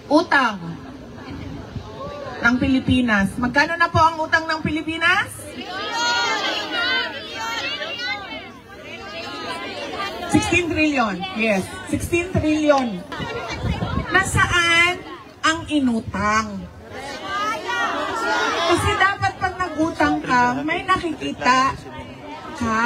Utang ng Pilipinas. Magkano na po ang utang ng Pilipinas? 16 trillion. Yes, 16 trillion. Nasaan ang inutang? Kasi dapat pag nag-utang ka, may nakikita ka.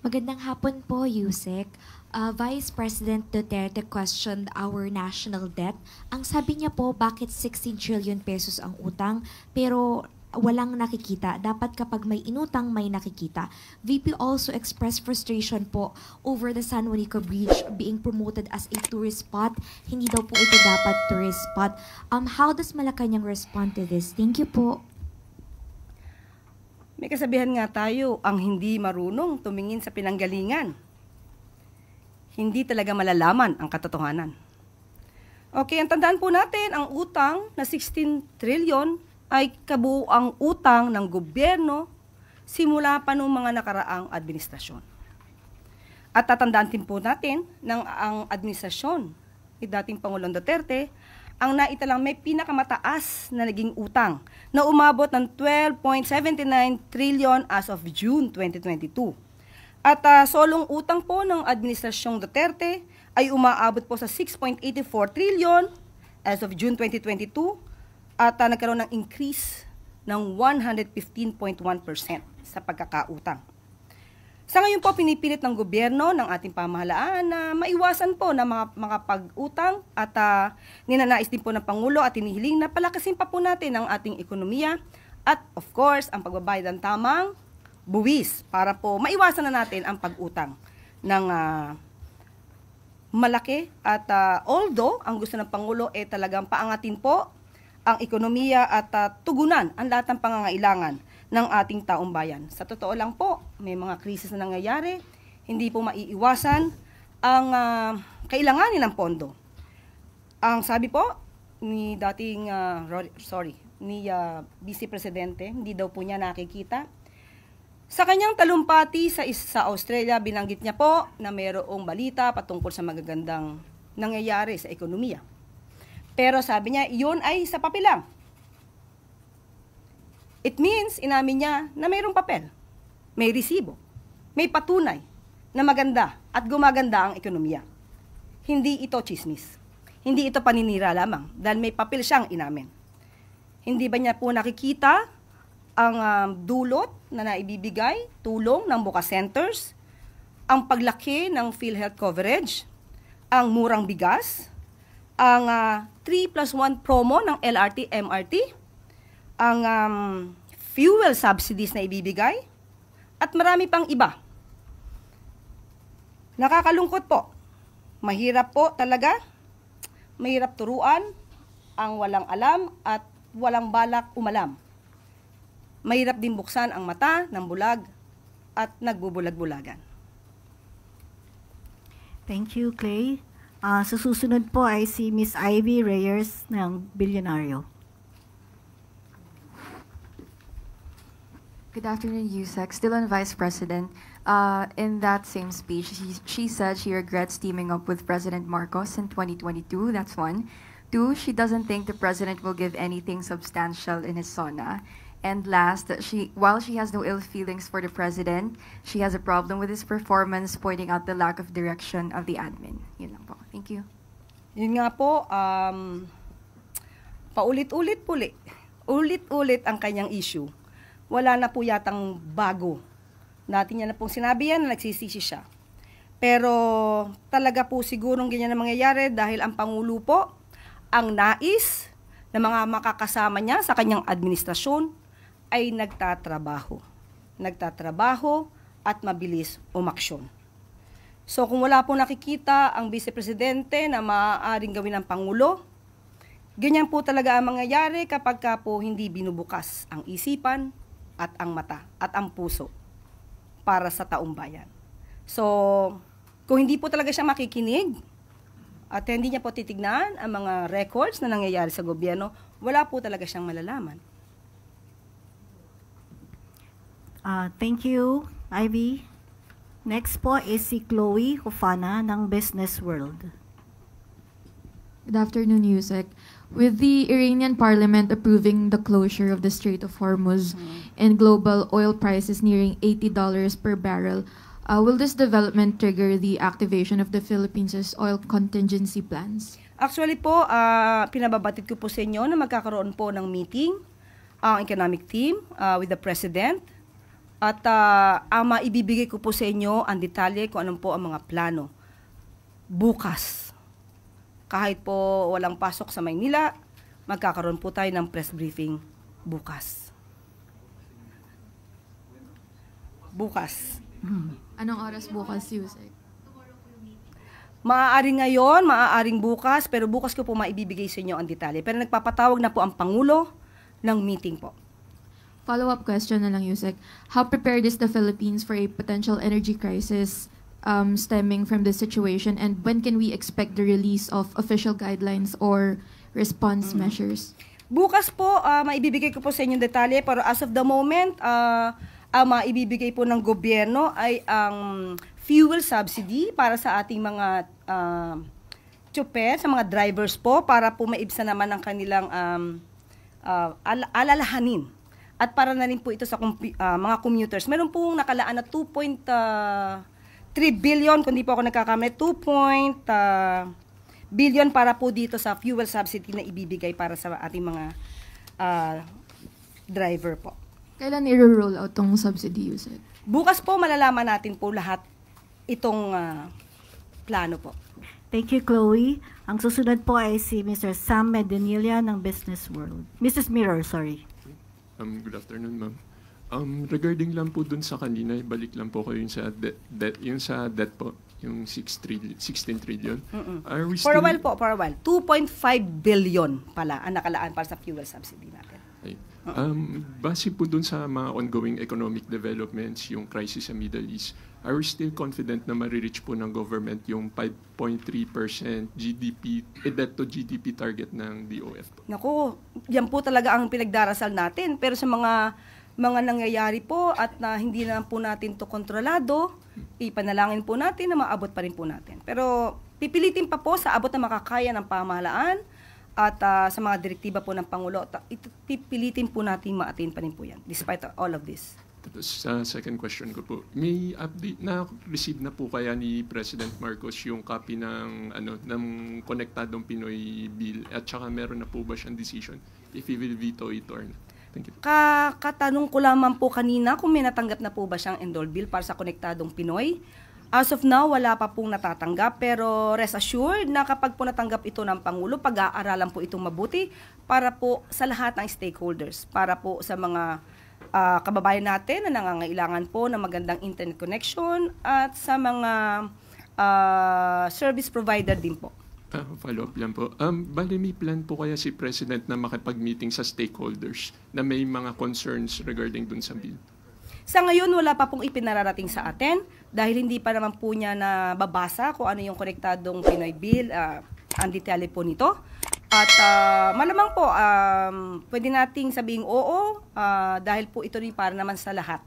Magandang hapon po, Yusek. Vice President Duterte questioned our national debt. Ang sabi niya po, bakit 16 trillion pesos ang utang, pero walang nakikita. Dapat kapag may inutang, may nakikita. VP also expressed frustration po over the San Juanico Bridge being promoted as a tourist spot. Hindi daw po ito dapat tourist spot. How does Malacanang respond to this? Thank you po. May kasabihan nga tayo, ang hindi marunong tumingin sa pinanggalingan. Hindi talaga malalaman ang katotohanan. Okay, ang tandaan po natin, ang utang na 16 trillion ay kabuuang utang ng gobyerno simula pa noong mga nakaraang administrasyon. At tatandaan din po natin ng ang administrasyon ni dating Pangulong Duterte ang naitalang may pinakamataas na naging utang na umabot ng 12.79 trillion as of June 2022. At solong utang po ng administrasyong Duterte ay umaabot po sa 6.84 trillion as of June 2022 at nagkaroon ng increase ng 115.1% sa pagkakautang. Sa ngayon po, pinipilit ng gobyerno ng ating pamahalaan na maiwasan po na mga pag-utang at ninanais din po ng Pangulo at hinihiling na palakasin pa po natin ang ating ekonomiya at of course, ang pagbabayad ng tamang buwis para po maiwasan na natin ang pag-utang ng malaki at although ang gusto ng Pangulo talagang paangatin po ang ekonomiya at tugunan ang lahat ng pangangailangan ng ating taong bayan. Sa totoo lang po, may mga krisis na nangyayari, hindi po maiiwasan ang kailanganin ng pondo. Ang sabi po ni dating Vice Presidente, hindi daw po niya nakikita. Sa kanyang talumpati sa Australia, binanggit niya po na mayroong balita patungkol sa magagandang nangyayari sa ekonomiya. Pero sabi niya, iyon ay sa papel lang. It means, inamin niya na mayroong papel, may resibo, may patunay na maganda at gumaganda ang ekonomiya. Hindi ito chismis. Hindi ito paninira lamang dahil may papel siyang inamin. Hindi ba niya po nakikita ang dulot na naibibigay, tulong ng Buka Centers, ang paglaki ng PhilHealth coverage, ang murang bigas, ang 3+1 promo ng LRT, MRT, ang fuel subsidies na ibibigay, at marami pang iba. Nakakalungkot po. Mahirap po talaga. Mahirap turuan ang walang alam at walang balak umalam. Mahirap din buksan ang mata ng bulag at nagbubulag-bulagan. Thank you, Clay. Sa susunod po ay si Miss Ivy Reyes ng Bilyonaryo. Good afternoon, Yusek. Still on Vice President. In that same speech, she said she regrets teaming up with President Marcos in 2022. That's one. Two, she doesn't think the president will give anything substantial in his SONA. And last, while she has no ill feelings for the president, she has a problem with his performance, pointing out the lack of direction of the admin. Yun lang po. Thank you. Yun nga po, ulit-ulit ang kanyang issue. Wala na po yatang bago. Natin niya na pong sinabi yan na nagsisisi siya. Pero talaga po sigurong ganyan na mangyayari dahil ang Pangulo po ang nais na mga makakasama niya sa kanyang administrasyon ay nagtatrabaho at mabilis umaksyon. So kung wala po nakikita ang Vice Presidente na maaaring gawin ng Pangulo, ganyan po talaga ang mangyayari kapag po hindi binubukas ang isipan at ang mata at ang puso para sa taong bayan. So kung hindi po talaga siya makikinig at hindi niya po titignan ang mga records na nangyayari sa gobyerno, wala po talaga siyang malalaman. Thank you, Ivy. Next po is si Chloe Hufana ng Business World. Good afternoon, Yusek. With the Iranian parliament approving the closure of the Strait of Hormuz and global oil prices nearing $80 per barrel, will this development trigger the activation of the Philippines' oil contingency plans? Actually po, pinababatid ko po sa inyo na magkakaroon po ng meeting ang economic team with the President. At maibibigay ko po sa inyo ang detalye kung anong po ang mga plano. Bukas, kahit po walang pasok sa Maynila, magkakaroon po tayo ng press briefing bukas. Bukas. Anong oras bukas, Yusek? Maaaring ngayon, maaaring bukas, pero bukas ko po maibibigay sa inyo ang detalye. Pero nagpapatawag na po ang Pangulo ng meeting po. Follow-up question na lang, Yusek. How prepared is the Philippines for a potential energy crisis stemming from this situation, and when can we expect the release of official guidelines or response measures? Bukas po, maibibigay ko po sa inyo detalye, pero as of the moment, ang maibibigay po ng gobyerno ay ang fuel subsidy para sa ating mga tsuper, sa mga drivers po, para po maibsan naman ang kanilang alalahanin. At para na rin po ito sa mga commuters. Meron pong nakalaan na 2.3 billion, kung di po ako nagkakamali, 2 billion para po dito sa fuel subsidy na ibibigay para sa ating mga driver po. Kailan i-roll out tong subsidy, Yusek? Bukas po malalaman natin po lahat itong plano po. Thank you, Chloe. Ang susunod po ay si Mr. Sam Medinilla ng Business World. Mrs. Mirror, sorry. Good afternoon, ma'am. Regarding lang po dun sa kanina, balik lang po kayo yung sa debt po, yung 16 trillion. Are we For still... a while. 2.5 billion pala ang nakalaan para sa fuel subsidy natin. Ay. Base po dun sa mga ongoing economic developments, yung crisis sa Middle East, are we still confident na marireach po ng government yung 5.3% GDP, debt to GDP target ng DOF po? Naku, yan po talaga ang pinagdarasal natin. Pero sa mga nangyayari po at na hindi na po natin to kontrolado, ipanalangin po natin na maabot pa rin po natin. Pero pipilitin pa po sa abot na makakaya ng pamahalaan at sa mga direktiba po ng Pangulo, pipilitin po natin ma-attain pa rin po yan, despite all of this. Tapos second question ko po, may update na receive na po kaya ni President Marcos yung copy ng Konektadong Pinoy Bill, at saka meron na po ba siyang decision if he will veto it or not? Thank you. Katanong ko lamang po kanina kung may natanggap na po ba siyang enroll bill para sa Konektadong Pinoy. As of now, wala pa pong natatanggap, pero rest assured na kapag po natanggap ito ng Pangulo, pag-aaralan po itong mabuti para po sa lahat ng stakeholders, para po sa mga kababayan natin na nangangailangan po ng magandang internet connection at sa mga service provider din po. Follow-up lang po. Bali, may plan po kaya si President na makipag-meeting sa stakeholders na may mga concerns regarding dun sa bill? Sa ngayon, wala pa pong ipinararating sa atin dahil hindi pa naman po niya nababasa kung ano yung Konektadong Pinoy Bill, ang detalye po nito. At malamang po, pwede nating sabing oo dahil po ito rin para naman sa lahat.